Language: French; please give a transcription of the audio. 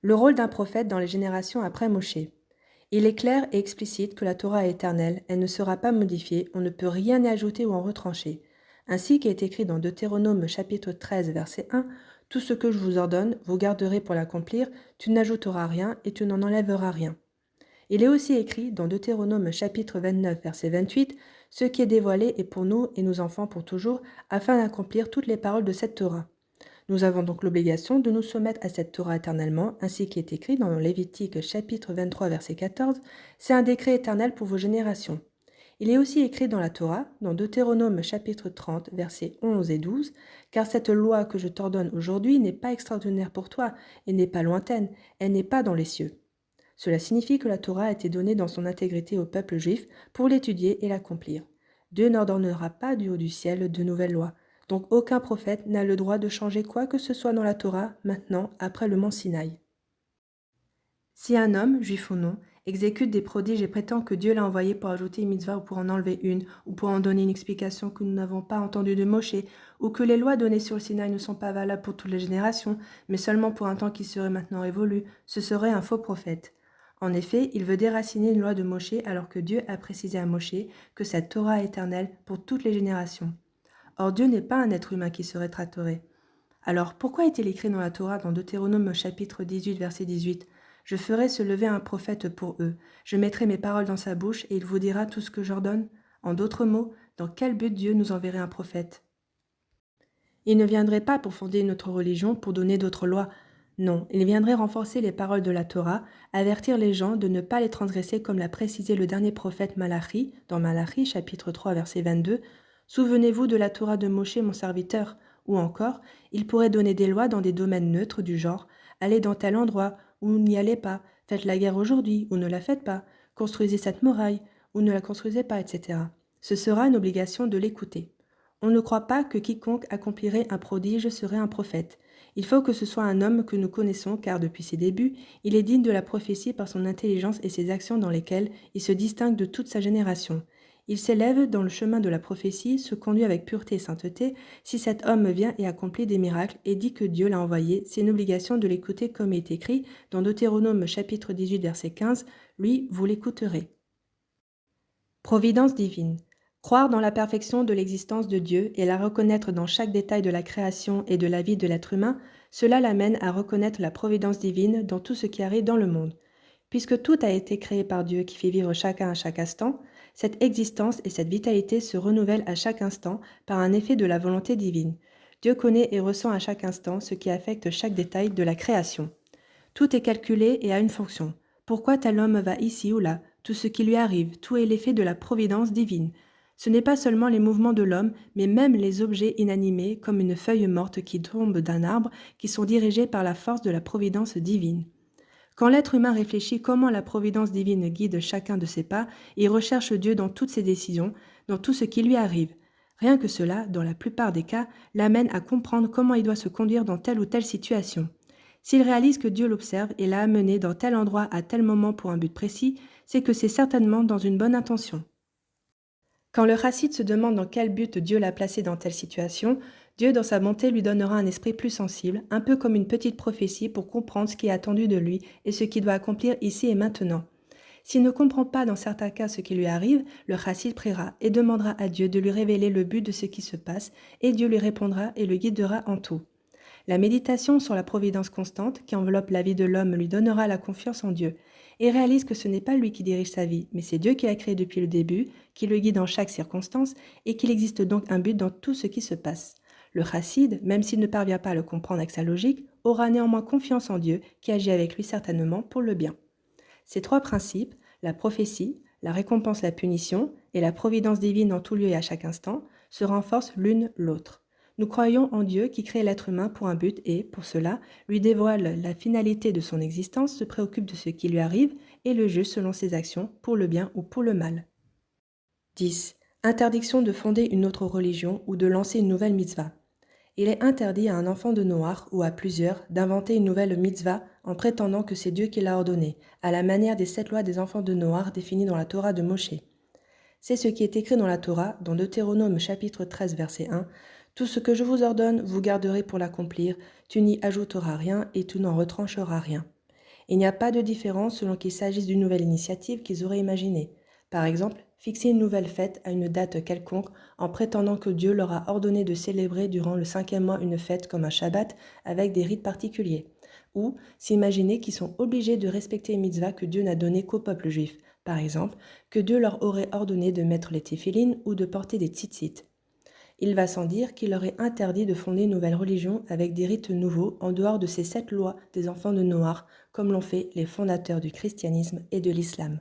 Le rôle d'un prophète dans les générations après Moshe. Il est clair et explicite que la Torah est éternelle, elle ne sera pas modifiée, on ne peut rien y ajouter ou en retrancher. Ainsi qu'est écrit dans Deutéronome chapitre 13 verset 1, « Tout ce que je vous ordonne, vous garderez pour l'accomplir, tu n'ajouteras rien et tu n'en enlèveras rien. » Il est aussi écrit dans Deutéronome chapitre 29 verset 28, « Ce qui est dévoilé est pour nous et nos enfants pour toujours, afin d'accomplir toutes les paroles de cette Torah. » Nous avons donc l'obligation de nous soumettre à cette Torah éternellement, ainsi qu'est écrit dans Lévitique chapitre 23 verset 14, « C'est un décret éternel pour vos générations. » Il est aussi écrit dans la Torah, dans Deutéronome chapitre 30 versets 11 et 12, « Car cette loi que je t'ordonne aujourd'hui n'est pas extraordinaire pour toi et n'est pas lointaine, elle n'est pas dans les cieux. » Cela signifie que la Torah a été donnée dans son intégrité au peuple juif pour l'étudier et l'accomplir. Dieu n'ordonnera pas du haut du ciel de nouvelles lois. Donc aucun prophète n'a le droit de changer quoi que ce soit dans la Torah maintenant après le mont Sinaï. Si un homme, juif ou non, exécute des prodiges et prétend que Dieu l'a envoyé pour ajouter une mitzvah ou pour en enlever une, ou pour en donner une explication que nous n'avons pas entendue de Moshe, ou que les lois données sur le Sinaï ne sont pas valables pour toutes les générations, mais seulement pour un temps qui serait maintenant révolu, ce serait un faux prophète. En effet, il veut déraciner une loi de Moshe alors que Dieu a précisé à Moshe que cette Torah est éternelle pour toutes les générations. Or Dieu n'est pas un être humain qui se rétracterait. Alors pourquoi est-il écrit dans la Torah dans Deutéronome chapitre 18 verset 18 « Je ferai se lever un prophète pour eux, je mettrai mes paroles dans sa bouche et il vous dira tout ce que j'ordonne » En d'autres mots, dans quel but Dieu nous enverrait un prophète? Il ne viendrait pas pour fonder une autre religion, pour donner d'autres lois. Non, il viendrait renforcer les paroles de la Torah, avertir les gens de ne pas les transgresser comme l'a précisé le dernier prophète Malachi, dans Malachi chapitre 3 verset 22, « Souvenez-vous de la Torah de Moshe mon serviteur » ou encore, il pourrait donner des lois dans des domaines neutres du genre « Allez dans tel endroit » ou « N'y allez pas »,« Faites la guerre aujourd'hui » ou « Ne la faites pas »,« Construisez cette muraille » ou « Ne la construisez pas », etc. Ce sera une obligation de l'écouter. On ne croit pas que quiconque accomplirait un prodige serait un prophète. Il faut que ce soit un homme que nous connaissons car depuis ses débuts, il est digne de la prophétie par son intelligence et ses actions dans lesquelles il se distingue de toute sa génération. Il s'élève dans le chemin de la prophétie, se conduit avec pureté et sainteté. Si cet homme vient et accomplit des miracles et dit que Dieu l'a envoyé, c'est une obligation de l'écouter comme est écrit dans Deutéronome chapitre 18 verset 15, « Lui, vous l'écouterez. » Providence divine. Croire dans la perfection de l'existence de Dieu et la reconnaître dans chaque détail de la création et de la vie de l'être humain, cela l'amène à reconnaître la providence divine dans tout ce qui arrive dans le monde. Puisque tout a été créé par Dieu qui fait vivre chacun à chaque instant, cette existence et cette vitalité se renouvellent à chaque instant par un effet de la volonté divine. Dieu connaît et ressent à chaque instant ce qui affecte chaque détail de la création. Tout est calculé et a une fonction. Pourquoi tel homme va ici ou là? Tout ce qui lui arrive, tout est l'effet de la providence divine. Ce n'est pas seulement les mouvements de l'homme, mais même les objets inanimés, comme une feuille morte qui tombe d'un arbre, qui sont dirigés par la force de la providence divine. Quand l'être humain réfléchit comment la providence divine guide chacun de ses pas, il recherche Dieu dans toutes ses décisions, dans tout ce qui lui arrive. Rien que cela, dans la plupart des cas, l'amène à comprendre comment il doit se conduire dans telle ou telle situation. S'il réalise que Dieu l'observe et l'a amené dans tel endroit à tel moment pour un but précis, c'est que c'est certainement dans une bonne intention. Quand le chassid se demande dans quel but Dieu l'a placé dans telle situation, Dieu dans sa bonté lui donnera un esprit plus sensible, un peu comme une petite prophétie pour comprendre ce qui est attendu de lui et ce qu'il doit accomplir ici et maintenant. S'il ne comprend pas dans certains cas ce qui lui arrive, le chassid priera et demandera à Dieu de lui révéler le but de ce qui se passe et Dieu lui répondra et le guidera en tout. La méditation sur la providence constante qui enveloppe la vie de l'homme lui donnera la confiance en Dieu et réalise que ce n'est pas lui qui dirige sa vie, mais c'est Dieu qui l'a créé depuis le début, qui le guide dans chaque circonstance et qu'il existe donc un but dans tout ce qui se passe. Le chassid, même s'il ne parvient pas à le comprendre avec sa logique, aura néanmoins confiance en Dieu qui agit avec lui certainement pour le bien. Ces trois principes, la prophétie, la récompense, la punition et la providence divine en tout lieu et à chaque instant, se renforcent l'une l'autre. Nous croyons en Dieu qui crée l'être humain pour un but et, pour cela, lui dévoile la finalité de son existence, se préoccupe de ce qui lui arrive et le juge selon ses actions, pour le bien ou pour le mal. 10. Interdiction de fonder une autre religion ou de lancer une nouvelle mitzvah. Il est interdit à un enfant de Noach ou à plusieurs d'inventer une nouvelle mitzvah en prétendant que c'est Dieu qui l'a ordonné, à la manière des 7 lois des enfants de Noach définies dans la Torah de Moshe. C'est ce qui est écrit dans la Torah, dans Deutéronome chapitre 13 verset 1, « Tout ce que je vous ordonne, vous garderez pour l'accomplir, tu n'y ajouteras rien et tu n'en retrancheras rien. » Il n'y a pas de différence selon qu'il s'agisse d'une nouvelle initiative qu'ils auraient imaginée. Par exemple, fixer une nouvelle fête à une date quelconque en prétendant que Dieu leur a ordonné de célébrer durant le 5e mois une fête comme un Shabbat avec des rites particuliers. Ou s'imaginer qu'ils sont obligés de respecter une mitzvah que Dieu n'a donnée qu'au peuple juif. Par exemple, que Dieu leur aurait ordonné de mettre les téphilines ou de porter des tzitzit. Il va sans dire qu'il leur est interdit de fonder une nouvelle religion avec des rites nouveaux en dehors de ces 7 lois des enfants de Noach, comme l'ont fait les fondateurs du christianisme et de l'islam.